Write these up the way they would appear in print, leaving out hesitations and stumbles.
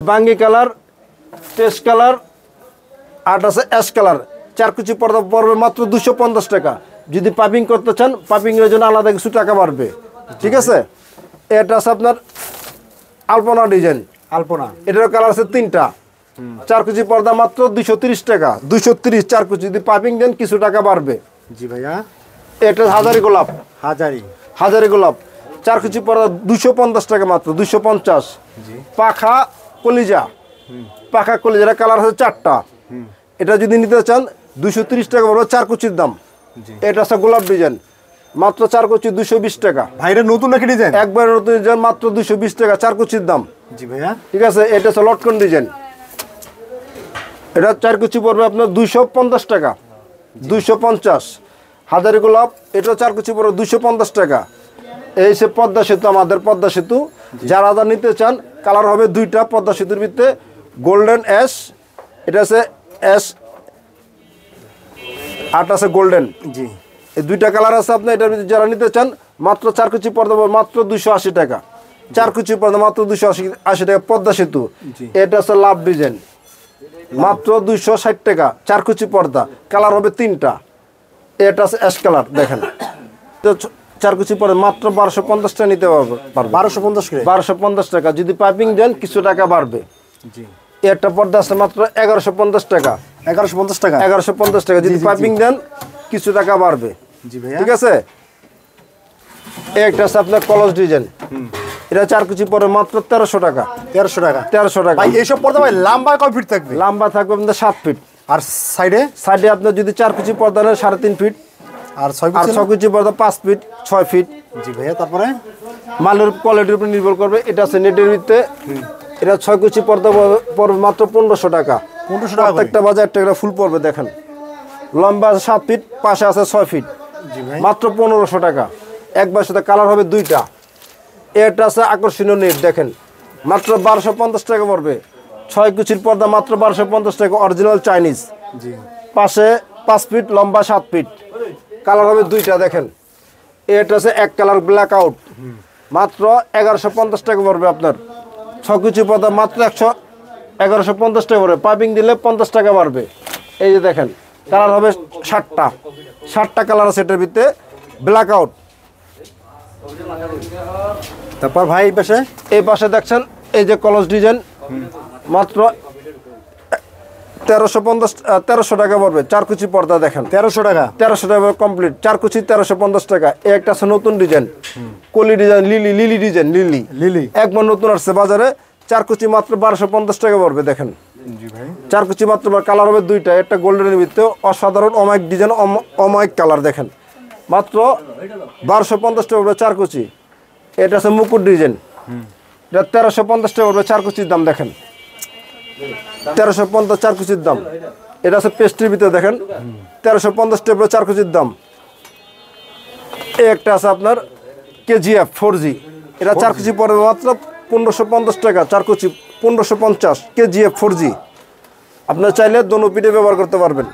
বাঙ্গি colour, paste colour, আর আছে ash colour. 4 কুচি পর্দা পড়বে মাত্র 250 টাকা। যদি পাইপিং করতে চান পাইপিংয়ের জন্য আলাদা কিছু টাকা বাড়বে, ঠিক আছে। এটা আছে আপনার আলপনা ডিজাইন, আলপনা, এটার কালার আছে 3টা। 4 কুচি পর্দা মাত্র 230 টাকা, 230। 4 কুচি যদি পাইপিং দেন কিছু টাকা বাড়বে। জি ভাইয়া। এটা হাজারি গোলাপ, হাজারি গোলাপ 4 কুচি পর্দা 250 টাকা মাত্র, 250। পাখা কলিজা, পাখা কলিজার কালার আছে 4টা। এটা যদি নিতে চান 230 টাকা পড়বে 4 কুচির দাম। এটা আছে গোলাপ ডিজাইন, মাত্র 4 কুচি 220 টাকা। ভাই এটা নতুন নাকি ডিজাইন? একবার নতুন ডিজাইন, মাত্র 220 টাকা 4 কুচির দাম। জি ভাইয়া, ঠিক আছে। এটা আছে লটকন ডিজাইন, এটা 4 কুচি পড়বে আপনার 250 টাকা, 250। হাজারি গোলাপ এটা 4 কুচি পড়বে 250 টাকা। এই সে পদ্মা সেতু, আমাদের পদ্মা সেতু। যারা নিতে চান কালার হবে 2টা পদ্মা সেতুর ভিতরে, গোল্ডেন অ্যাশ, এটা আছে অ্যাশ, আর আছে গোল্ডেন। জি, এই 2টা কালার আছে আপনি। এটার ভিতরে যারা নিতে চান মাত্র 4 কুচি পর্দা মাত্র 280 টাকা। 4 কুচি পর্দা মাত্র 280 টাকা পদ্মা সেতু। এটা আছে লাভ ডিজাইন, মাত্র 260 টাকা। 4 কুচি পর্দা, কালার হবে 3টা। এটা আছে অ্যাশ কালার, দেখেন। তো 4 কুচি পর্দা মাত্র 1250 টাকা নিতে পারবে। 1250 টাকা। যদি পাইপিং দেন কিছু টাকা বাড়বে। জি, একটা পর্দা আছে মাত্র 1150 টাকা। 1150 টাকা, 1150 টাকা। যদি পাইপিং দেন কিছু টাকা বাড়বে। জি ভাইয়া, ঠিক আছে। একটা আছে আপনার কলস ডিজাইন, এটা 4 কুচি পরে মাত্র 1300 টাকা। 1300 টাকা, 1300 টাকা। ভাই এইসব পর্দা ভাই লম্বা কয় ফিট থাকবে? লম্বা থাকবে আপনার 7 ফিট। আর সাইডে সাইডে আপনার যদি 4 কুচি পর্দা নেন 3.5 ফিট। আর 6 কুচি পর্দা 5 ফিট, 6 ফিট। জি ভাইয়া। তারপরে মালের কোয়ালিটির উপর নির্ভর করবে। এটা আছে নেটের ভিতরে, এটা 6 কুচি পর্দা পড়বে মাত্র 1500 টাকা। 1500 টাকা প্রত্যেকটা বাজার টাকা ফুল পড়বে। দেখেন লম্বা 7 ফিট, পাশে আছে 6 ফিট। জি ভাই, মাত্র 1500 টাকা। একবার সাথে কালার হবে 2টা। এটা আছে আকর্ষণীয় নেট, দেখেন মাত্র 1250 টাকা পড়বে। 6 কুচির পর্দা মাত্র 1250 টাকা, অরিজিনাল চাইনিজ। জি, পাশে 5 ফিট, লম্বা 7 ফিট। কালার হবে 2টা, দেখেন। এটা আছে এক কালার ব্ল্যাক আউট, মাত্র 1150 টাকা পড়বে আপনার। 6 কুচি পর্দা মাত্র 1150 টাকা পড়বে। পাইপিং দিলে 50 টাকা বাড়বে। এই যে দেখেন কালার হবে 60টা কালার আছে এটার ভিতরে, ব্ল্যাক আউট। তারপর ভাই এই পাশে দেখছেন এই যে কলস ডিজাইন, মাত্র 1350 টাকা পড়বে। 4 কুচি পর্দা দেখেন 1300 টাকা, 1300 টাকা কমপ্লিট। 4 কুচি 1350 টাকা। একটা আছে নতুন ডিজাইন, কলি ডিজাইন, লিলি ডিজাইন, লিলি একবার নতুন আসছে বাজারে। 4 কুচি মাত্র 1250 টাকা পড়বে। দেখেন জি ভাই, 4 কুচি মাত্র। কালার হবে 2টা, একটা গোল্ডেনের ভিতরে অসাধারণ অমায়িক ডিজাইন, অমায়িক কালার। দেখেন মাত্র 1250 টাকা পড়বে 4 কুচি। এটা আছে মুকুট ডিজাইন, এটা 1350 টাকা পড়বে 4 কুচির দাম। দেখেন 1350 4 কুচির দাম। এটা আছে পেস্ট্রির ভিতরে, দেখেন 1350 টাকা পড়বে 4 কুচির দাম। এই একটা আছে আপনার KGF 4G, এটা 4 কুচি পড়বে মাত্র 1550 টাকা। 4 কুচি 1550, KGF 4G। আপনার চাইলে দোনো পিঠে ব্যবহার করতে পারবেন,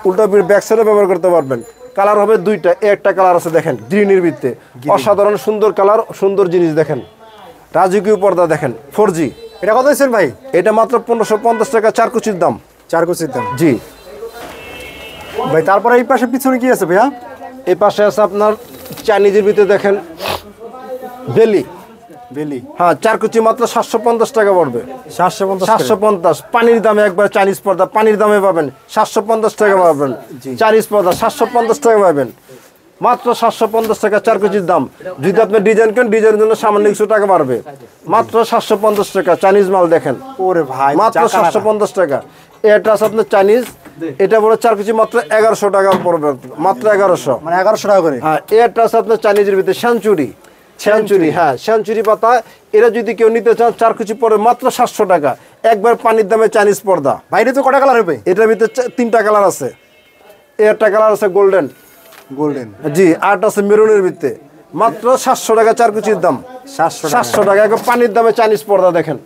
উল্টা পিঠ ব্যাক সাইডে ব্যবহার করতে পারবেন। কালার হবে 2টা। একটা কালার আছে দেখেন গ্রিনের ভিতরে, অসাধারণ সুন্দর কালার, সুন্দর জিনিস। দেখেন রাজকীয় পর্দা, দেখেন 4G। এটা কত দিচ্ছেন ভাই? এটা মাত্র 1550 টাকা, 4 কুচির দাম। 4 কুচির দাম, জি ভাই। তারপরে এই পাশে পিছনে কি আছে ভাইয়া? এই পাশে আছে আপনার চাইনিজের ভিতরে, দেখেন বেলি। হ্যাঁ, 4 কুচি মাত্র 750 টাকা পড়বে। 750 পানির দামে। একবার চাইনিজ পর্দা পানির দামে পাবেন, 750 টাকা পাবেন। চাইনিজ পর্দা 750 টাকা পাবেন, মাত্র 750 টাকা 4 কুচির দাম। যদি আপনি ডিজাইন কেন, ডিজাইনের জন্য সামান্য কিছু টাকা বাড়বে। মাত্র 750 টাকা চাইনিজ মাল। দেখেন ওরে ভাই, মাত্র 750 টাকা। এটা আছে আপনার চাইনিজ, এটা বড় 4 কুচি মাত্র 1100 টাকা পড়বে, মাত্র 1100, মানে 1100 টাকা করে। হ্যাঁ, এটা আছে আপনার চাইনিজের ভিতরে সেঞ্চুরি, হ্যাঁ সেঞ্চুরি পাতা। এরা যদি কেউ নিতে চান 4 কুচি পরে মাত্র 700 টাকা। একবার পানির দামে চাইনিজ পর্দা। বাইরে তো কটা কালার হবে? এটার ভিতরে 3টা কালার আছে। একটা কালার আছে গোল্ডেন, জি। আর আছে মেরুনের ভিতরে, মাত্র 700 টাকা 4 কুচির দাম। 700 টাকা একবার পানির দামে চাইনিজ পর্দা। দেখেন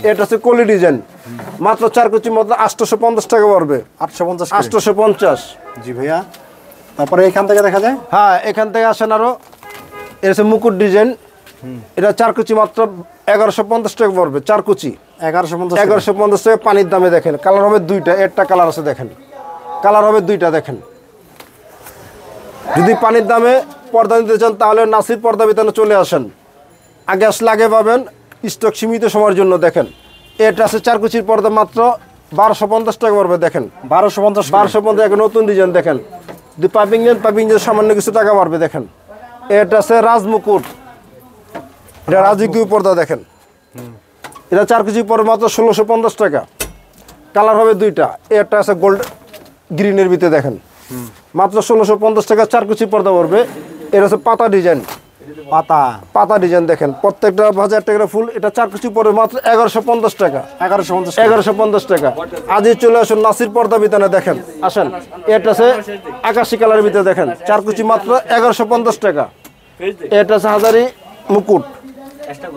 এটা আছে কলি ডিজাইন, মাত্র 4 কুচি মাত্র 850 টাকা পড়বে। 850। জি ভাইয়া। তারপরে এখান থেকে দেখা যায়, হ্যাঁ এখান থেকে আসেন আরো। এটা আছে মুকুট ডিজাইন, এটা 4 কুচি মাত্র 1150 টাকা পড়বে। 4 কুচি 1150 1150 টাকা। পানির দামে দেখেন, কালার হবে দুইটা, একটা কালার আছে দেখেন, কালার হবে দুইটা দেখেন। যদি পানির দামে পর্দা নিতে চান তাহলে নাসির পর্দা বিতানে চলে আসেন, আগে আসলে আগে পাবেন, স্টক সীমিত সময়ের জন্য। দেখেন এটা আছে 4 কুচির পর্দা মাত্র 1250 টাকা পড়বে। দেখেন 1250 একটা নতুন ডিজাইন দেখেন। যদি পাইপিং নেন, পাইপিং যে সামান্য কিছু টাকা বাড়বে। দেখেন এটা আছে রাজমুকুট, এটা রাজকীয় পর্দা দেখেন। এটা 4 কুচি পড়বে মাত্র 1650 টাকা। কালার হবে দুইটা। এটা আছে গোল্ড গ্রিনের ভিতরে দেখেন, মাত্র 1650 টাকা 4 কুচি পর্দা পড়বে। এটা হচ্ছে পাতা ডিজাইন, পাতা ডিজাইন দেখেন, প্রত্যেকটা 1000 টাকা ফুল। এটা 4 কুচি পড়বে মাত্র 1150 টাকা। 1150 টাকা। আজই চলে আসুন নাসির পর্দা বিতানে। দেখেন আসেন, এটা আছে আকাশি কালারের ভিতরে দেখেন, 4 কুচি মাত্র 1150 টাকা। এটা আছে হাজারি মুকুট,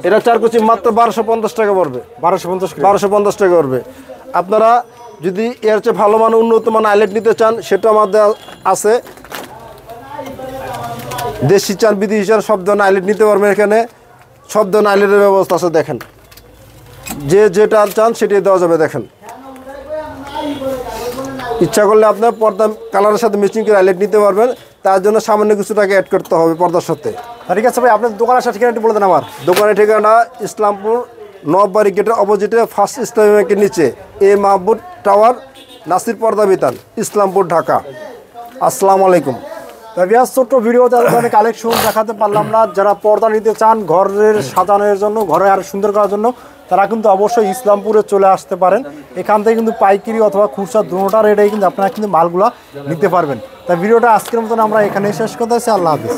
এটা 4 কুচি মাত্র 1250 টাকা পড়বে। 1250 টাকা পড়বে। আপনারা যদি এর চেয়ে ভালো মানের উন্নত মানের আইলেট নিতে চান সেটা আমাদের আছে। দেশি চান বিদেশি চান সব ধরনের আইলেট নিতে পারবেন। এখানে সব ধরনের আইলেটের ব্যবস্থা আছে। দেখেন যে যেটা চান সেটাই দেওয়া যাবে। দেখেন ইচ্ছা করলে আপনার পর্দা কালারের সাথে ম্যাচিং করে আইলেট নিতে পারবেন। তার জন্য সামান্য কিছু টাকা অ্যাড করতে হবে পর্দার সাথে। ঠিক আছে ভাই, আপনার দোকানের সাথে ঠিকানাটি বলে দেন। আমার দোকানের ঠিকানা ইসলামপুর নববাড়ি গেটের অপোজিটে ফার্স্ট ইসলামী ব্যাংকের নিচে এ মাহবুব টাওয়ার, নাসির পর্দা বিতান, ইসলামপুর, ঢাকা। আসসালামু আলাইকুম। ছোট্ট ভিডিওতে অনেক কালেকশন দেখাতে পারলাম না। যারা পর্দা নিতে চান ঘরের সাজানোর জন্য, ঘরে আরো সুন্দর করার জন্য, তারা কিন্তু অবশ্যই ইসলামপুরে চলে আসতে পারেন। এখান থেকে কিন্তু পাইকারি অথবা খুচরা দুটোটা রেটেই কিন্তু আপনারা কিন্তু মালগুলা নিতে পারবেন। তাই ভিডিওটা আজকের মতন আমরা এখানেই শেষ করতে চাই। আল্লাহ হাফিজ।